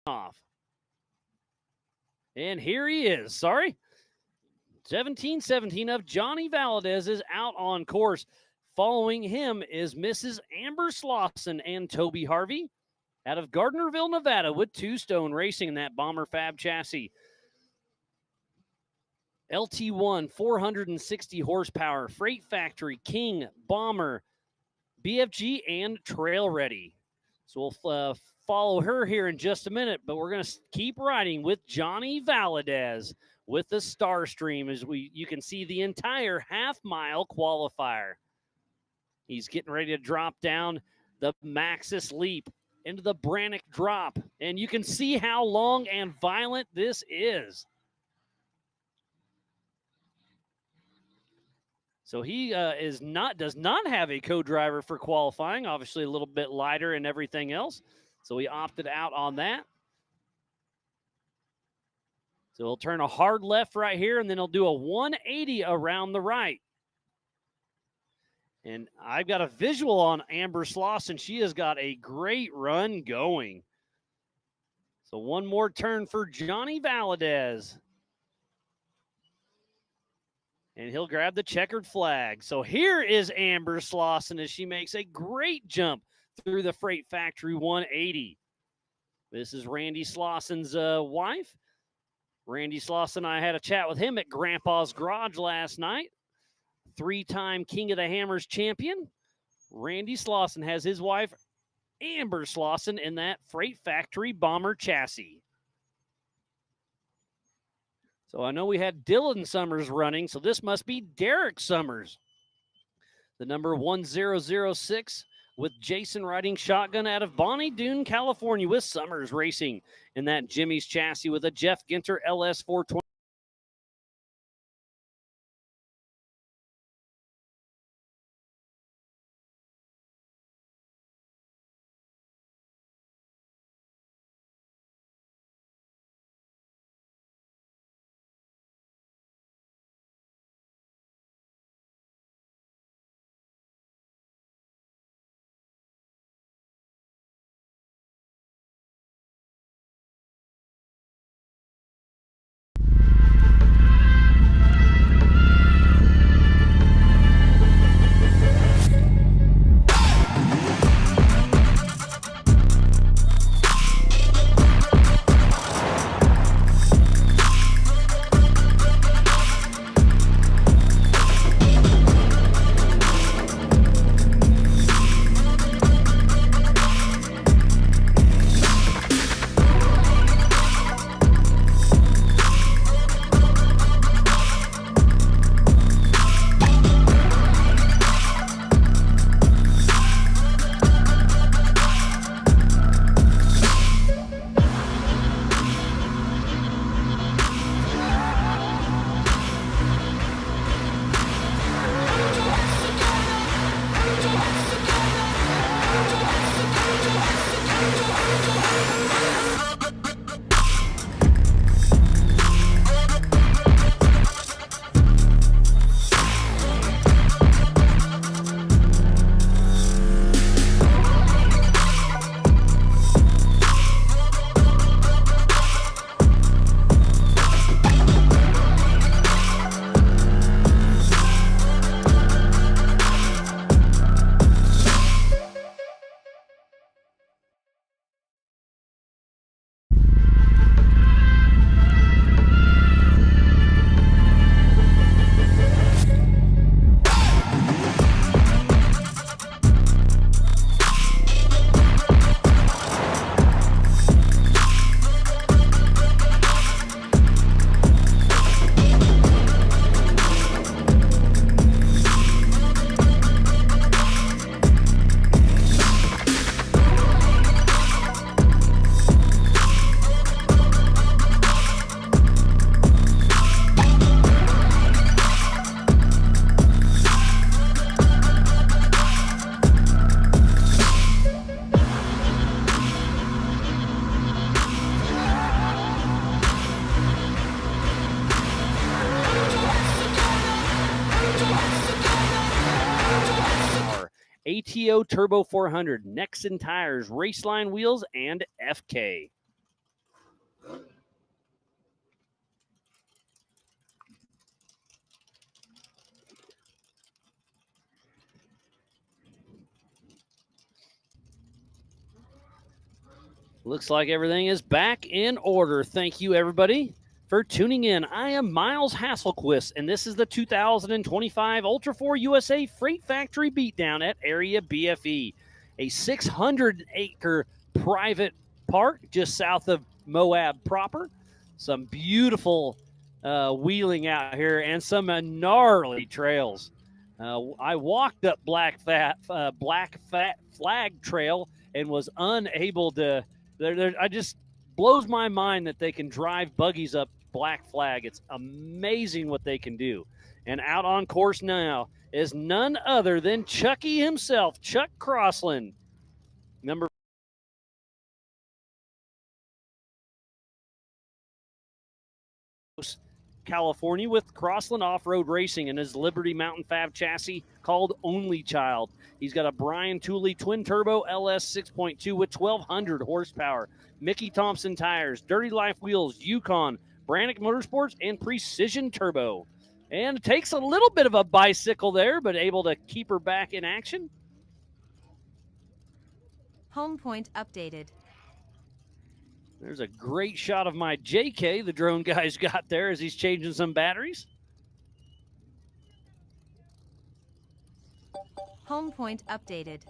off. And here he is. Sorry. 17-17 of Johnny Valadez is out on course. Following him is Mrs. Amber Slauson and Toby Harvey out of Gardnerville, Nevada, with Two Stone Racing in that Bomber Fab chassis. LT1, 460 horsepower, Freight Factory, King, Bomber, BFG, and Trail Ready. So we'll follow her here in just a minute, but we're going to keep riding with Johnny Valadez with the Starstream as you can see the entire half-mile qualifier. He's getting ready to drop down the Maxis Leap into the Brannock Drop, and you can see how long and violent this is. So he does not have a co-driver for qualifying, obviously a little bit lighter and everything else. So he opted out on that. So he'll turn a hard left right here, and then he'll do a 180 around the right. And I've got a visual on Amber Slauson. She has got a great run going. So one more turn for Johnny Valadez. And he'll grab the checkered flag. So here is Amber Slauson as she makes a great jump through the Freight Factory 180. This is Randy Slauson's wife. Randy Slauson, I had a chat with him at Grandpa's Garage last night. 3-time King of the Hammers champion. Randy Slauson has his wife, Amber Slauson, in that Freight Factory Bomber chassis. So I know we had Dylan Summers running, so this must be Derek Summers. The number 1006 with Jason riding shotgun out of Bonnie Doon, California, with Summers racing in that Jimmy's chassis with a Jeff Ginter LS 420. ATO Turbo 400, Nexen tires, Raceline wheels, and FK. Looks like everything is back in order. Thank you, everybody, for tuning in. I am Miles Hasselquist, and this is the 2025 Ultra 4 USA Freight Factory Beatdown at Area BFE, a 600-acre private park just south of Moab proper. Some beautiful wheeling out here and some gnarly trails. I walked up Black Flag Trail and was unable to. I just blows my mind that they can drive buggies up Black Flag. It's amazing what they can do. And out on course now is none other than Chucky himself, Chuck Crossland, number California with Crossland Off-Road Racing and his Liberty Mountain Fab chassis called Only Child. He's got a Brian Tooley twin turbo LS 6.2 with 1,200 horsepower. Mickey Thompson tires, Dirty Life wheels, Yukon, Brannick Motorsports, and Precision Turbo. And it takes a little bit of a bicycle there, but able to keep her back in action. Home point updated. There's a great shot of my JK the drone guy's got there as he's changing some batteries. Home point updated.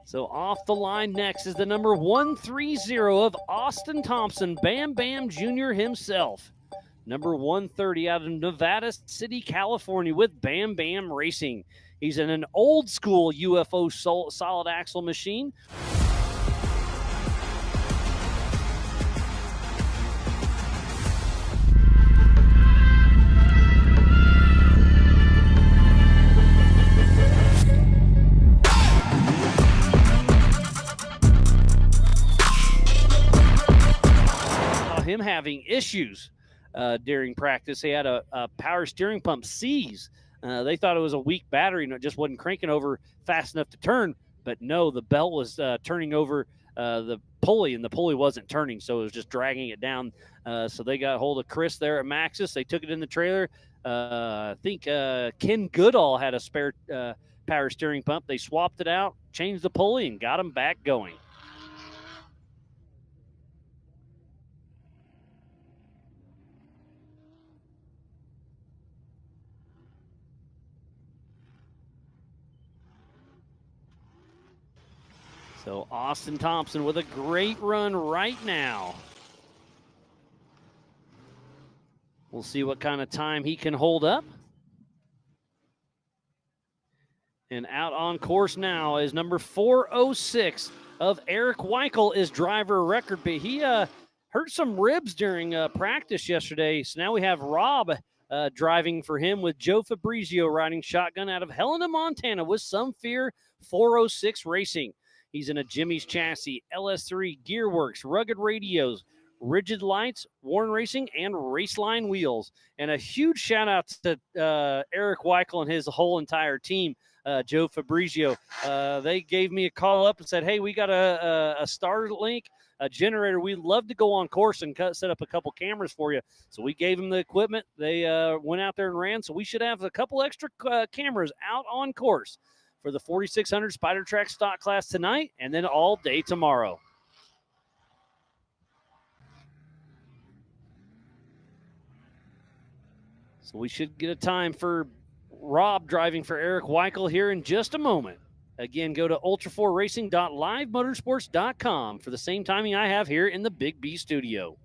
So off the line next is the number 130 of Austin Thompson, Bam Bam Jr. himself. Number 130 out of Nevada City, California with Bam Bam Racing. He's in an old school UFO solid axle machine. Him having issues during practice. He had a power steering pump seize. They thought it was a weak battery and it just wasn't cranking over fast enough to turn, but no, the belt was turning over the pulley and the pulley wasn't turning, so it was just dragging it down. So they got hold of Chris there at Maxxis. They took it in the trailer. I think Ken Goodall had a spare power steering pump. They swapped it out, changed the pulley, and got him back going. So Austin Thompson with a great run right now. We'll see what kind of time he can hold up. And out on course now is number 406 of Eric Weichel is driver record. But he hurt some ribs during practice yesterday. So now we have Rob driving for him with Joe Fabrizio riding shotgun out of Helena, Montana with Some Fear 406 Racing. He's in a Jimmy's chassis, LS3 Gearworks, rugged radios, rigid lights, Warren Racing, and Raceline wheels. And a huge shout out to Eric Weichel and his whole entire team, Joe Fabrizio. They gave me a call up and said, hey, we got a Starlink, a generator. We'd love to go on course and set up a couple cameras for you. So we gave them the equipment. They went out there and ran. So we should have a couple extra cameras out on course for the 4600 Spider Track stock class tonight and then all day tomorrow. So we should get a time for Rob driving for Eric Weichel here in just a moment. Again, go to ultra4racing.livemotorsports.com for the same timing I have here in the Big B studio.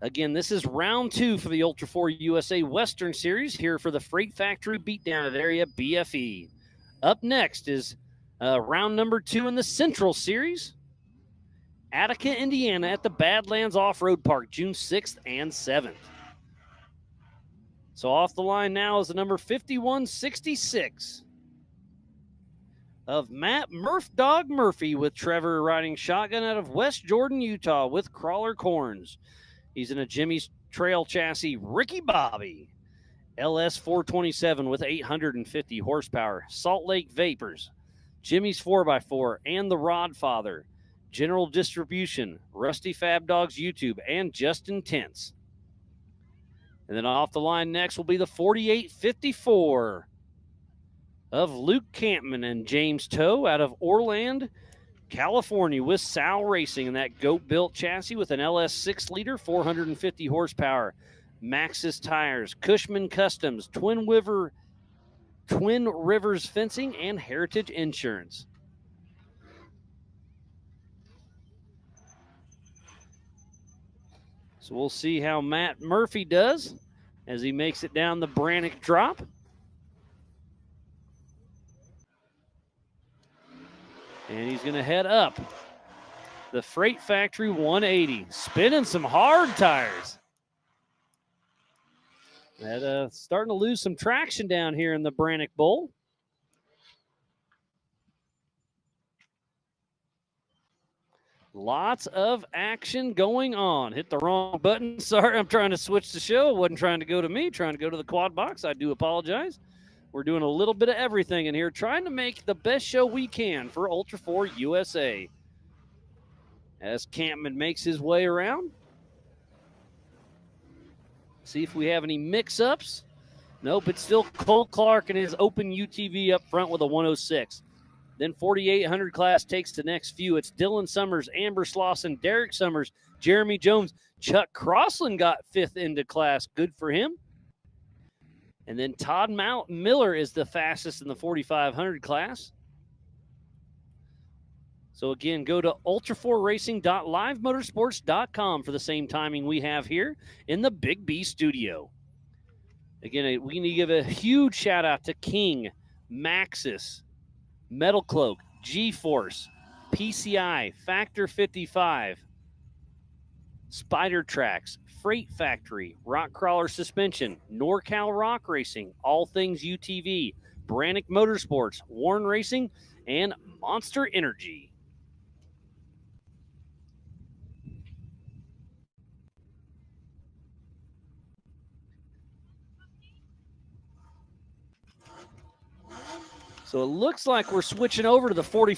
Again, this is round 2 for the Ultra 4 USA Western Series here for the Freight Factory Beatdown at Area BFE. Up next is round number 2 in the Central Series. Attica, Indiana at the Badlands Off-Road Park, June 6th and 7th. So off the line now is the number 5166 of Matt Murph Dog Murphy with Trevor riding shotgun out of West Jordan, Utah with Crawler Corns. He's in a Jimmy's Trail chassis, Ricky Bobby. LS 427 with 850 horsepower. Salt Lake Vapors. Jimmy's 4x4 and the Rod Father. General Distribution, Rusty Fab Dogs YouTube, and Justin Tents. And then off the line next will be the 4854 of Luke Campman and James Toe out of Orland, California, with Sal Racing and that goat-built chassis with an LS 6-liter, 450 horsepower. Maxxis Tires, Cushman Customs, Twin Rivers Fencing, and Heritage Insurance. So we'll see how Matt Murphy does as he makes it down the Brannock drop. And he's going to head up the Freight Factory 180, spinning some hard tires. That starting to lose some traction down here in the Brannock Bowl. Lots of action going on. Hit the wrong button. Sorry, I'm trying to switch the show. Wasn't trying to go to me, trying to go to the quad box. I do apologize. We're doing a little bit of everything in here, trying to make the best show we can for Ultra 4 USA. As Campman makes his way around. See if we have any mix-ups. Nope, it's still Cole Clark and his open UTV up front with a 106. Then 4,800 class takes the next few. It's Dylan Summers, Amber Slauson, Derek Summers, Jeremy Jones. Chuck Crossland got 5th into class. Good for him. And then Todd Miller is the fastest in the 4,500 class. So again, go to ultra4racing.livemotorsports.com for the same timing we have here in the Big B studio. Again, we need to give a huge shout out to King, Maxxis, Metal Cloak, G-Force, PCI, Factor 55, Spider Tracks, Freight Factory, Rock Crawler Suspension, NorCal Rock Racing, All Things UTV, Brannock Motorsports, Warren Racing, and Monster Energy. So it looks like we're switching over to the 40.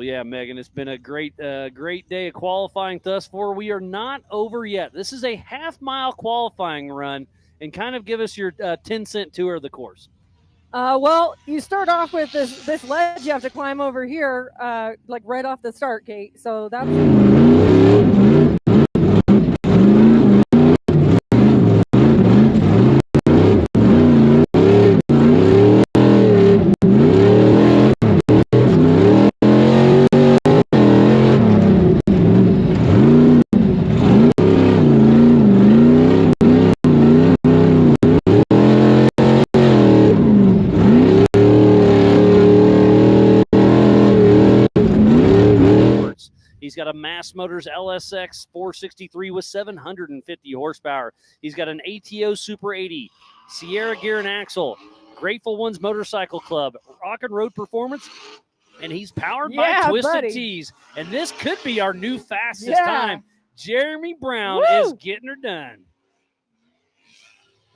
So, yeah, Megan, it's been a great day of qualifying thus far. We are not over yet. This is a half-mile qualifying run, and kind of give us your 10-cent tour of the course. Well, you start off with this ledge you have to climb over here, like right off the start gate. So that's He's got a Mass Motors LSX 463 with 750 horsepower. He's got an ATO Super 80, Sierra Gear and Axle, Grateful Ones Motorcycle Club, Rock and Road Performance, and he's powered by Twisted Tees. And this could be our new fastest time. Jeremy Brown is getting her done.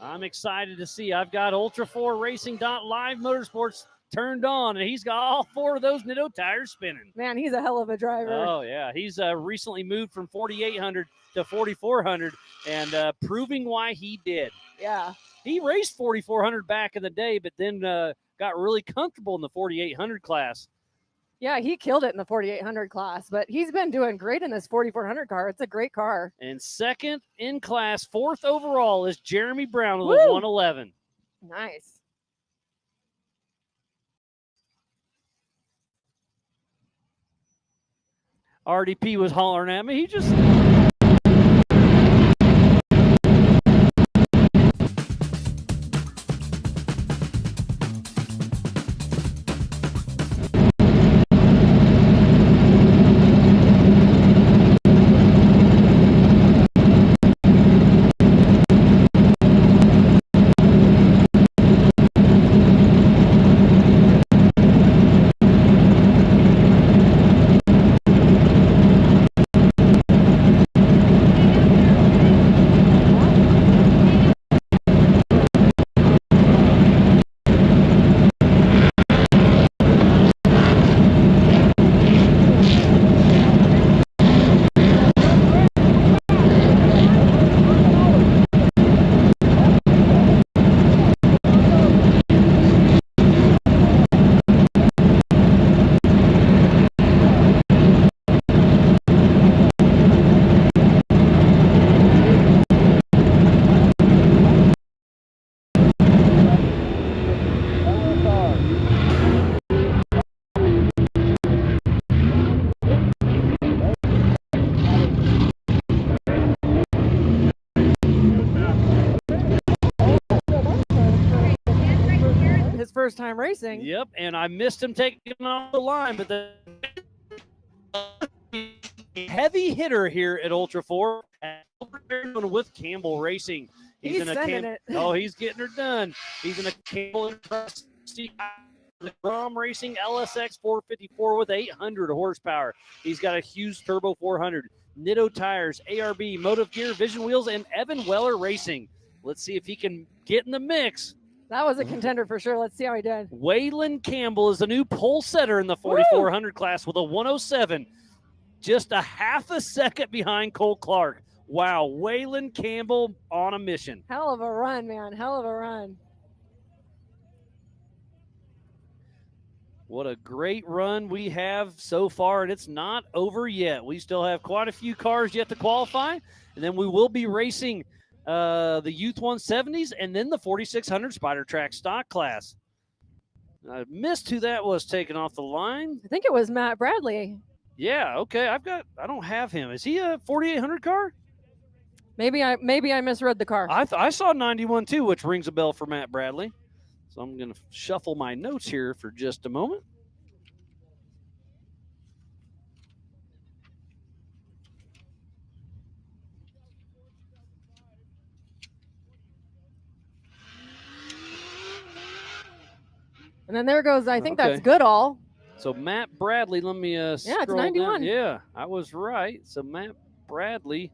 I'm excited to see. I've got Ultra4Racing.live Motorsports turned on, and he's got all 4 of those Nitto tires spinning. Man, he's a hell of a driver. Oh, yeah. He's recently moved from 4,800 to 4,400 and proving why he did. Yeah. He raced 4,400 back in the day, but then got really comfortable in the 4,800 class. Yeah, he killed it in the 4,800 class, but he's been doing great in this 4,400 car. It's a great car. And second in class, 4th overall, is Jeremy Brown with a 111. Nice. RDP was hollering at me. He just... First time racing. Yep, and I missed him taking off the line, but the heavy hitter here at Ultra 4 with Campbell Racing. He's in a he's getting her done. He's in a Campbell the Grom Racing LSX 454 with 800 horsepower. He's got a Hughes Turbo 400, Nitto tires, ARB, Motive Gear, Vision Wheels, and Evan Weller Racing. Let's see if he can get in the mix. That was a contender for sure. Let's see how he did. Waylon Campbell is the new pole setter in the 4,400 class with a 107. Just a half a second behind Cole Clark. Wow, Waylon Campbell on a mission. Hell of a run, man. Hell of a run. What a great run we have so far, and it's not over yet. We still have quite a few cars yet to qualify, and then we will be racing the Youth 170s and then the 4,600 Spider Track stock class. I missed who that was taking off the line. I think it was Matt Bradley. Yeah, okay. I don't have him. Is he a 4,800 car? Maybe I misread the car. I saw 91 too, which rings a bell for Matt Bradley. So I'm going to shuffle my notes here for just a moment. And then there goes, I think that's Goodall. So Matt Bradley, let me it's 91. Down. Yeah, I was right. So Matt Bradley.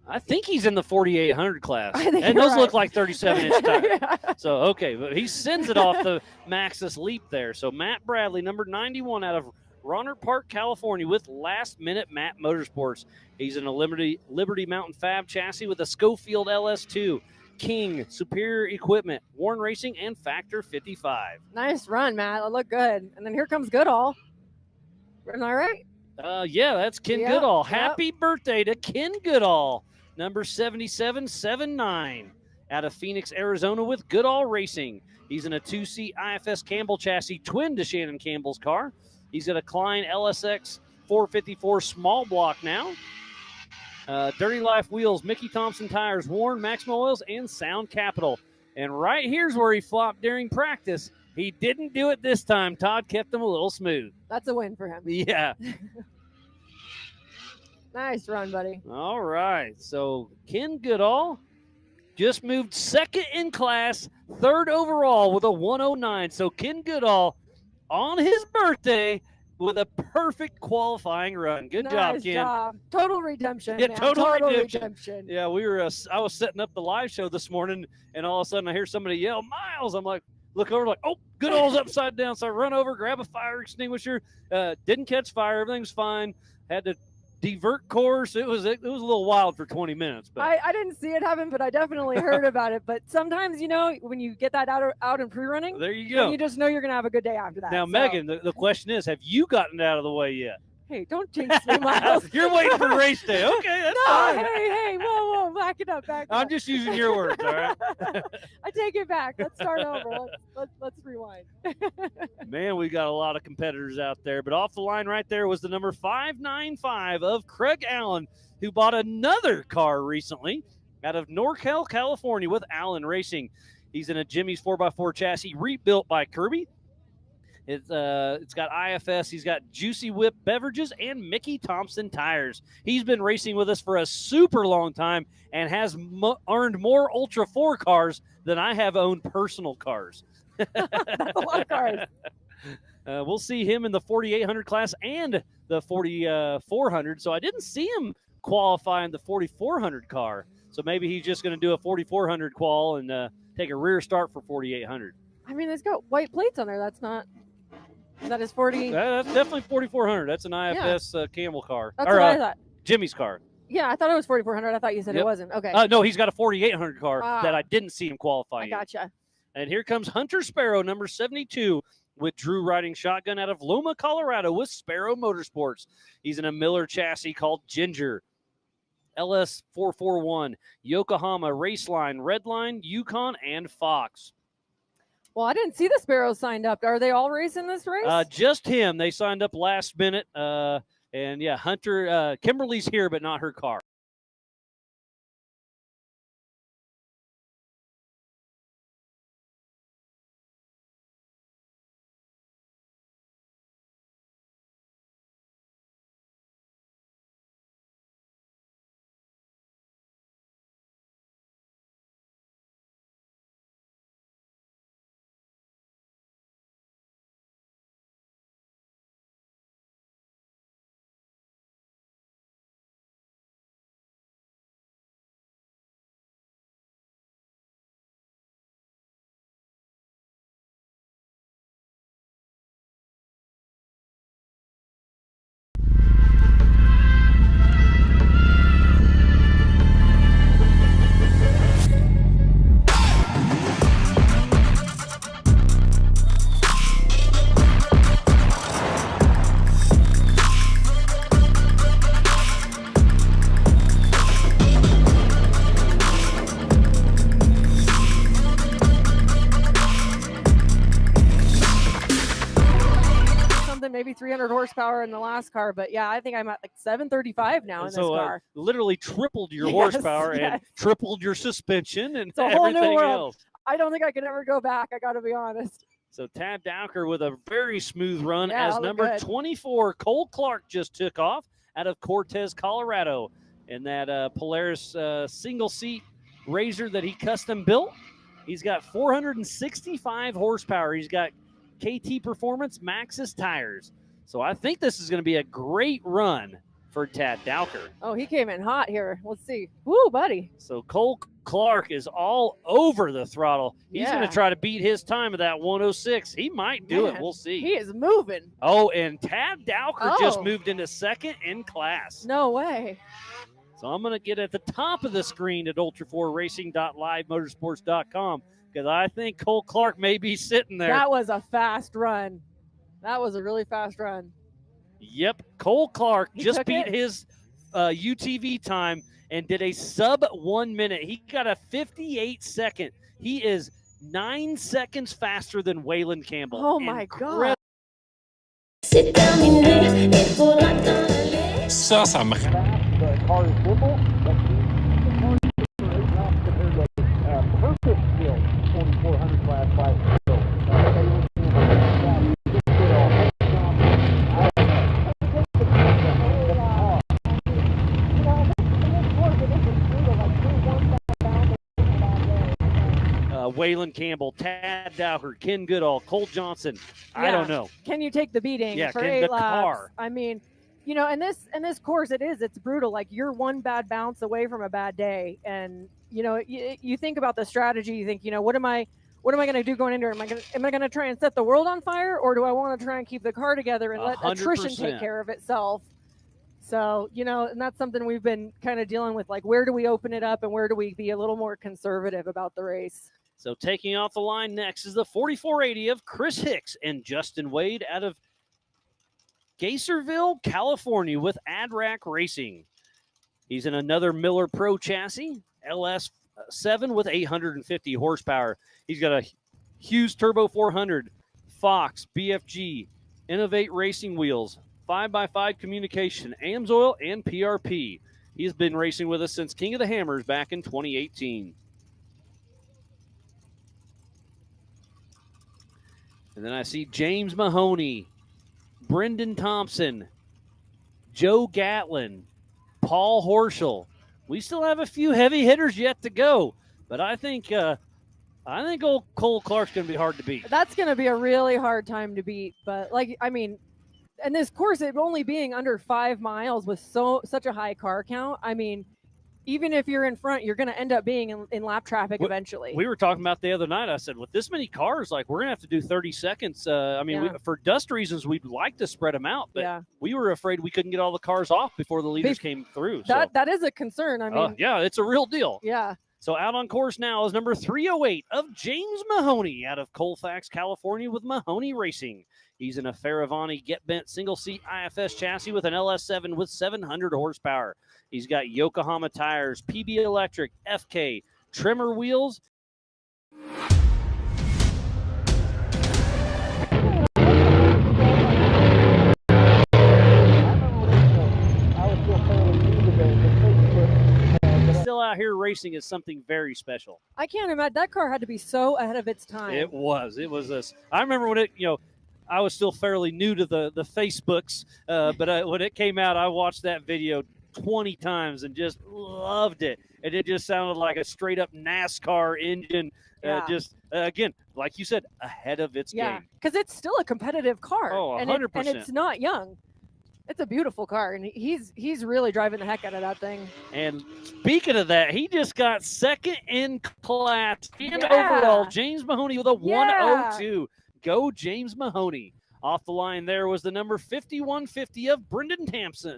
I think he's in the 4,800 class. I think And you're those look right. like 37-inch tires. Yeah. So, okay, but he sends it off the Maxxis Leap there. So, Matt Bradley, number 91 out of Rohnert Park, California, with Last Minute Matt Motorsports. He's in a Liberty Mountain Fab chassis with a Schofield LS2, King, Superior Equipment, Warren Racing, and Factor 55. Nice run, Matt. That looked good. And then here comes Goodall. Am I right? Yeah, that's Ken Yep, Goodall. yep. Happy birthday to Ken Goodall, number 7779, out of Phoenix, Arizona, with Goodall Racing. He's in a 2-seat IFS Campbell chassis, twin to Shannon Campbell's car. He's got a Klein LSX 454 small block now. Dirty Life wheels, Mickey Thompson tires, Warren Maxima oils, and Sound Capital. And right here's where he flopped during practice. He didn't do it this time. Todd kept him a little smooth. That's a win for him. Yeah. Nice run, buddy. All right. So Ken Goodall just moved second in class, third overall with a 109. So Ken Goodall on his birthday with a perfect qualifying run. Good job, Nice Ken. job. Total redemption. Yeah, man. total redemption. redemption. Yeah, I was setting up the live show this morning, and all of a sudden I hear somebody yell, Miles. I'm like, look over, like, oh, Goodall's upside down. So I run over, grab a fire extinguisher. Didn't catch fire. Everything's fine. Had to divert course. It was a little wild for 20 minutes. But I didn't see it happen, but I definitely heard about it. But sometimes, when you get that out in pre-running, there you go. you just know you're going to have a good day after that. Now, So, Megan, the question is, have you gotten it out of the way yet? hey, don't jinx me, Miles. You're waiting for race day. Okay, that's No, fine. hey, whoa, back it up, back it I'm up. just using your words, all right? I take it back. Let's start over. Let's rewind. Man, we got a lot of competitors out there. But off the line right there was the number 595 of Craig Allen, who bought another car recently out of NorCal, California, with Allen Racing. He's in a Jimmy's 4x4 chassis rebuilt by Kirby. It's got IFS. He's got Juicy Whip beverages and Mickey Thompson tires. He's been racing with us for a super long time and has earned more Ultra 4 cars than I have owned personal cars. That's a lot of cars. We'll see him in the 4,800 class and the 4,400. So I didn't see him qualify in the 4,400 car. So maybe he's just going to do a 4,400 qual and take a rear start for 4,800. I mean, it's got white plates on there. That's not. Is that his 40? That's definitely 4,400. That's an IFS Campbell car. That's what I thought. Jimmy's car. Yeah, I thought it was 4,400. I thought you said Yep. it wasn't. Okay. No, he's got a 4,800 car Ah. that I didn't see him qualify I in. gotcha. And here comes Hunter Sparrow, number 72, with Drew riding shotgun out of Loma, Colorado with Sparrow Motorsports. He's in a Miller chassis called Ginger. LS441, Yokohama, Raceline, Redline, Yukon, and Fox. Well, I didn't see the Sparrows signed up. Are they all racing this race? Just him. They signed up last minute. And yeah, Hunter, Kimberly's here, but not her car. Maybe 300 horsepower in the last car, but yeah, I think I'm at like 735 now in this car. Literally tripled your Yes, horsepower and yes. tripled your suspension and It's a whole new everything world. else. I don't think I could ever go back. I got to be honest. So Tad Dowker with a very smooth run Yeah, as that looked number good. 24, Cole Clark just took off out of Cortez, Colorado, in that Polaris single seat Razor that he custom built. He's got 465 horsepower. He's got KT Performance Maxxis tires. So I think this is going to be a great run for Tad Dowker. Oh, he came in hot here. Let's see. Woo, buddy. So Cole Clark is all over the throttle. He's going to try to beat his time of that 106. He might do it. We'll see. He is moving. Oh, and Tad Dowker just moved into second in class. No way. So I'm going to get at the top of the screen at ultra4racing.livemotorsports.com because I think Cole Clark may be sitting there. That was a fast run. That was a really fast run. Yep. Cole Clark just beat his UTV time and did a sub 1 minute. He got a 58 second. He is 9 seconds faster than Waylon Campbell. Oh, my God. Ça, ça me The car is simple, but perfect skill, 2400 class bike. Waylon Campbell, Tad Dowker, Ken Goodall, Cole Johnson. I don't know. Can you take the beating for can 8 the laps? car. I mean, you know, and this course, it's brutal. Like, you're one bad bounce away from a bad day. And, you know, you think about the strategy. You think, you know, what am I going to do going into it? Am I going to try and set the world on fire, or do I want to try and keep the car together and let attrition take care of itself? So, you know, and that's something we've been kind of dealing with. Like, where do we open it up and where do we be a little more conservative about the race? So taking off the line next is the 4480 of Chris Hicks and Justin Wade out of Gaiserville, California with AdRack Racing. He's in another Miller Pro chassis, LS7 with 850 horsepower. He's got a Hughes Turbo 400, Fox, BFG, Innovate Racing wheels, 5x5 communication, AMSOIL, and PRP. He's been racing with us since King of the Hammers back in 2018. And then I see James Mahoney, Brendan Thompson, Joe Gatlin, Paul Horschel. We still have a few heavy hitters yet to go, but I think old Cole Clark's going to be hard to beat. That's going to be a really hard time to beat. But, like, I mean, and this course, it only being under 5 miles with such a high car count, I mean, even if you're in front, you're going to end up being in lap traffic eventually. We were talking about the other night. I said, with this many cars, like, we're going to have to do 30 seconds. For dust reasons, we'd like to spread them out, but we were afraid we couldn't get all the cars off before the leaders came through. That is a concern. I mean, it's a real deal. Yeah. So out on course now is number 308 of James Mahoney out of Colfax, California with Mahoney Racing. He's in a Ferravani Get Bent single-seat IFS chassis with an LS7 with 700 horsepower. He's got Yokohama tires, PB Electric, FK, trimmer wheels. Still out here racing is something very special. I can't imagine. That car had to be so ahead of its time. It was this. I remember when I was still fairly new to the Facebooks, but when it came out, I watched that video 20 times and just loved it. And it just sounded like a straight up NASCAR engine. Again, like you said, ahead of its game. Because it's still a competitive car. Oh, 100%. And it's not young. It's a beautiful car, and he's really driving the heck out of that thing. And speaking of that, he just got second in class and overall. James Mahoney with a 102. Go James Mahoney. Off the line there was the number 5150 of Brendan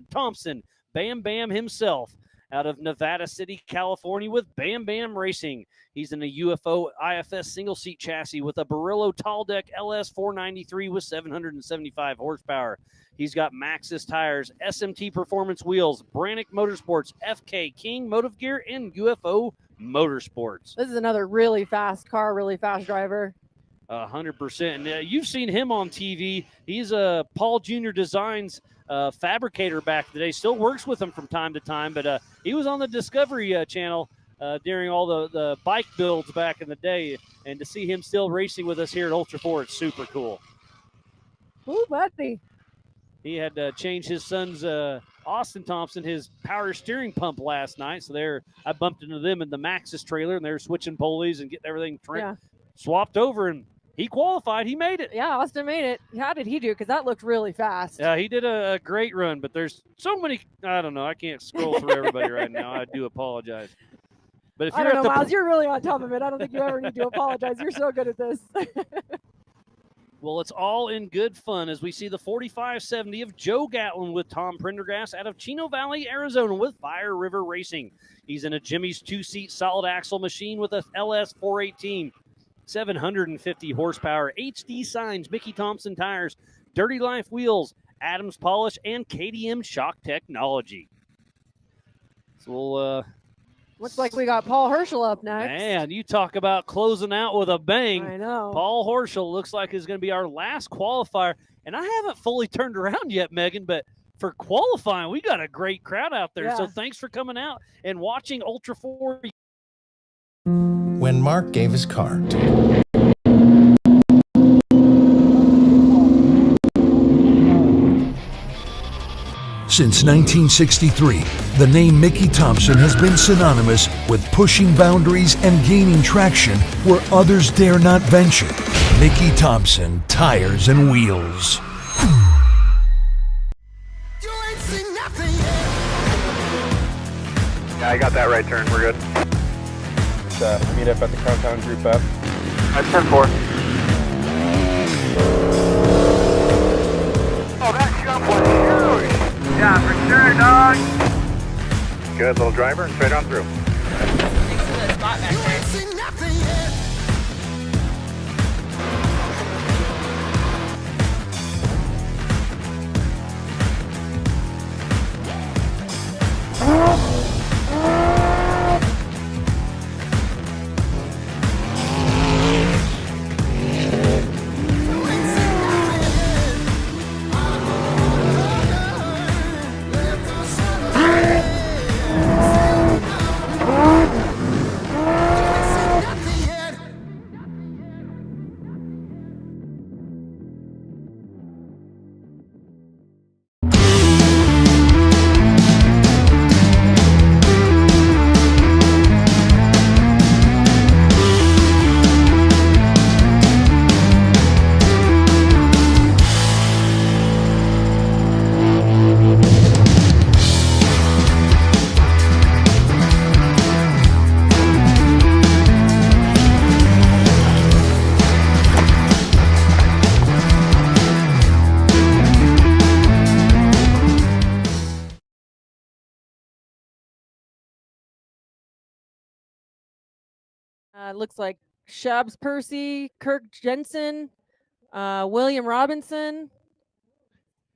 Thompson, Bam Bam himself, out of Nevada City, California with Bam Bam Racing. He's in a UFO IFS single-seat chassis with a Barillo Tall Deck LS 493 with 775 horsepower. He's got Maxxis tires, SMT Performance wheels, Brannick Motorsports, FK King Motive Gear, and UFO Motorsports. This is another really fast car, really fast driver. 100%. And you've seen him on TV. He's a Paul Jr. Designs fabricator back in the day. Still works with him from time to time, but he was on the Discovery Channel during all the bike builds back in the day. And to see him still racing with us here at Ultra 4, it's super cool. Ooh, buddy. He had to change his son's Austin Thompson his power steering pump last night. So I bumped into them in the Maxxis trailer, and they're switching pulleys and getting everything swapped over. And he qualified. He made it. Yeah, Austin made it. How did he do? Because that looked really fast. Yeah, he did a great run, but there's so many. I don't know. I can't scroll through everybody right now. I do apologize. But if I you're don't know, at the Miles, you're really on top of it. I don't think you ever need to apologize. You're so good at this. Well, it's all in good fun as we see the 4570 of Joe Gatlin with Tom Prendergast out of Chino Valley, Arizona with Fire River Racing. He's in a Jimmy's 2-seat solid axle machine with a LS 418, 750 horsepower, HD signs, Mickey Thompson tires, Dirty Life wheels, Adams polish, and KDM shock technology. So we'll Looks like we got Paul Herschel up next. man, you talk about closing out with a bang. I know. Paul Horschel looks like is going to be our last qualifier. And I haven't fully turned around yet, Megan, but for qualifying, we got a great crowd out there. Yeah. So thanks for coming out and watching Ultra 4. When Mark gave his car to Since 1963, the name Mickey Thompson has been synonymous with pushing boundaries and gaining traction where others dare not venture. Mickey Thompson Tires and Wheels. Yeah, I got that right turn. We're good. Meet up at the compound group F. That's 10-4. Oh, that jump was huge. Yeah, for sure, dog. Good little driver, straight on through. Thanks for the spot back there. Looks like Shabs Percy, Kirk Jensen, William Robinson.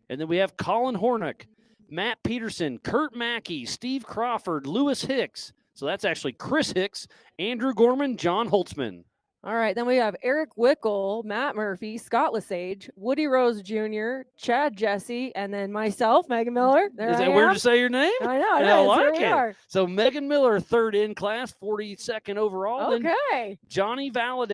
And then we have Colin Hornick, Matt Peterson, Kurt Mackey, Steve Crawford, Lewis Hicks. So that's actually Chris Hicks, Andrew Gorman, John Holtzman. All right, then we have Eric Wickel, Matt Murphy, Scott Lesage, Woody Rose Jr., Chad Jesse, and then myself, Megan Miller. There Is I that weird am. to say your name? I know. I It is. like Here we it. are. So Megan Miller, third in class, 42nd overall. Then Okay. Johnny Valadez.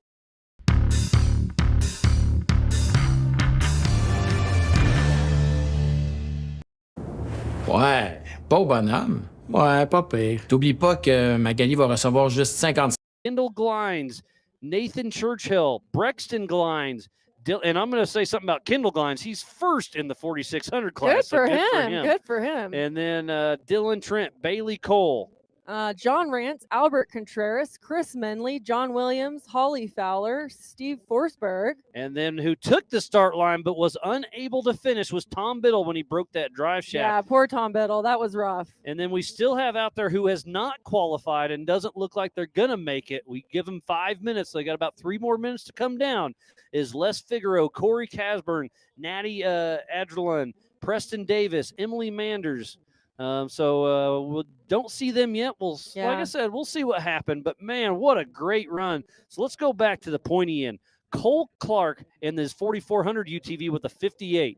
Ouais, beau bonhomme. Ouais, pas pire. T'oublies pas que Magali va recevoir juste 50. Kendall Glines, Nathan Churchill, Brexton Glines, and I'm going to say something about Kendall Glines. He's first in the 4600 class. Good so for him. Good for him. And then Dylan Trent, Bailey Cole. John Rance, Albert Contreras, Chris Menley, John Williams, Holly Fowler, Steve Forsberg. And then who took the start line but was unable to finish was Tom Biddle when he broke that drive shaft. Yeah, poor Tom Biddle. That was rough. And then we still have out there who has not qualified and doesn't look like they're going to make it. We give them 5 minutes. They got about 3 more minutes to come down. Is Les Figaro, Corey Casburn, Natty Adrelan, Preston Davis, Emily Manders. We don't see them yet. Like I said, we'll see what happened. But, man, what a great run. So let's go back to the pointy end. Cole Clark in his 4400 UTV with a 58.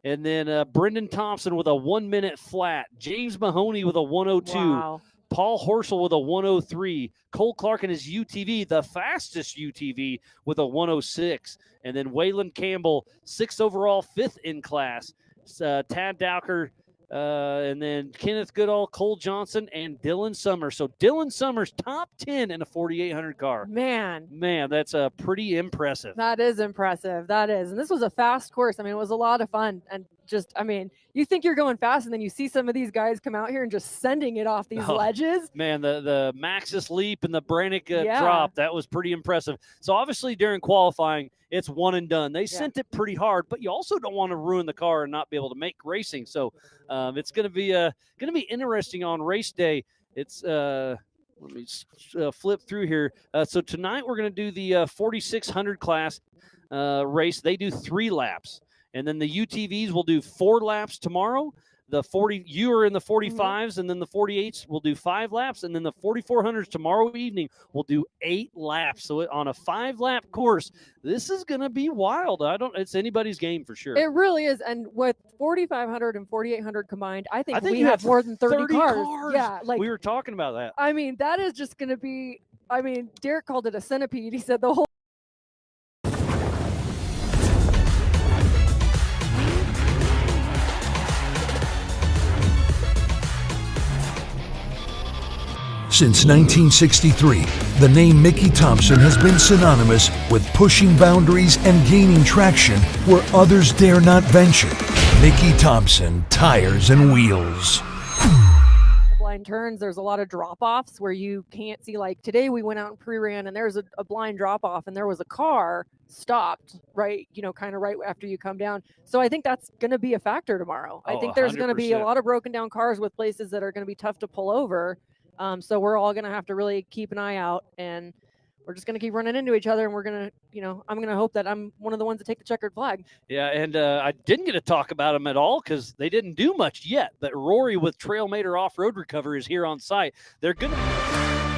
And then Brendan Thompson with a 1 minute flat. James Mahoney with a 102. Wow. Paul Horschel with a 103. Cole Clark in his UTV, the fastest UTV, with a 106. And then Waylon Campbell, 6th overall, 5th in class. Tad Dowker, And then Kenneth Goodall, Cole Johnson, and Dylan Summers. So Dylan Summers, top 10 in a 4,800 car. Man, that's pretty impressive. that is impressive. That is. And this was a fast course. I mean, it was a lot of fun. And just, I mean, you think you're going fast, and then you see some of these guys come out here and just sending it off these ledges. Man, the Maxis leap and the Brannick drop, that was pretty impressive. So obviously during qualifying, it's one and done. They sent it pretty hard, but you also don't want to ruin the car and not be able to make racing. So it's going to be interesting on race day. It's let me flip through here. So tonight we're going to do the 4,600 class race. They do 3 laps. And then the UTVs will do 4 laps tomorrow. The 40, you are in the 45s, and then the 48s will do 5 laps, and then the 4,400s tomorrow evening will do 8 laps. So on a 5-lap course, this is going to be wild. It's anybody's game for sure. It really is. And with 4,500 and 4,800 combined, I think we have more than 30 cars. Yeah, like we were talking about that. I mean, that is just going to be. I mean, Derek called it a centipede. He said the whole. Since 1963, the name Mickey Thompson has been synonymous with pushing boundaries and gaining traction where others dare not venture. Mickey Thompson Tires and Wheels. Blind turns, there's a lot of drop-offs where you can't see. Like today we went out and pre-ran, and there's a blind drop-off, and there was a car stopped right, kind of right after you come down. So I think that's going to be a factor tomorrow. I think there's going to be a lot of broken down cars with places that are going to be tough to pull over. So we're all going to have to really keep an eye out, and we're just going to keep running into each other, and we're going to, I'm going to hope that I'm one of the ones that take the checkered flag. Yeah, and I didn't get to talk about them at all because they didn't do much yet, but Rory with Trailmator Off-Road Recovery is here on site. They're going to...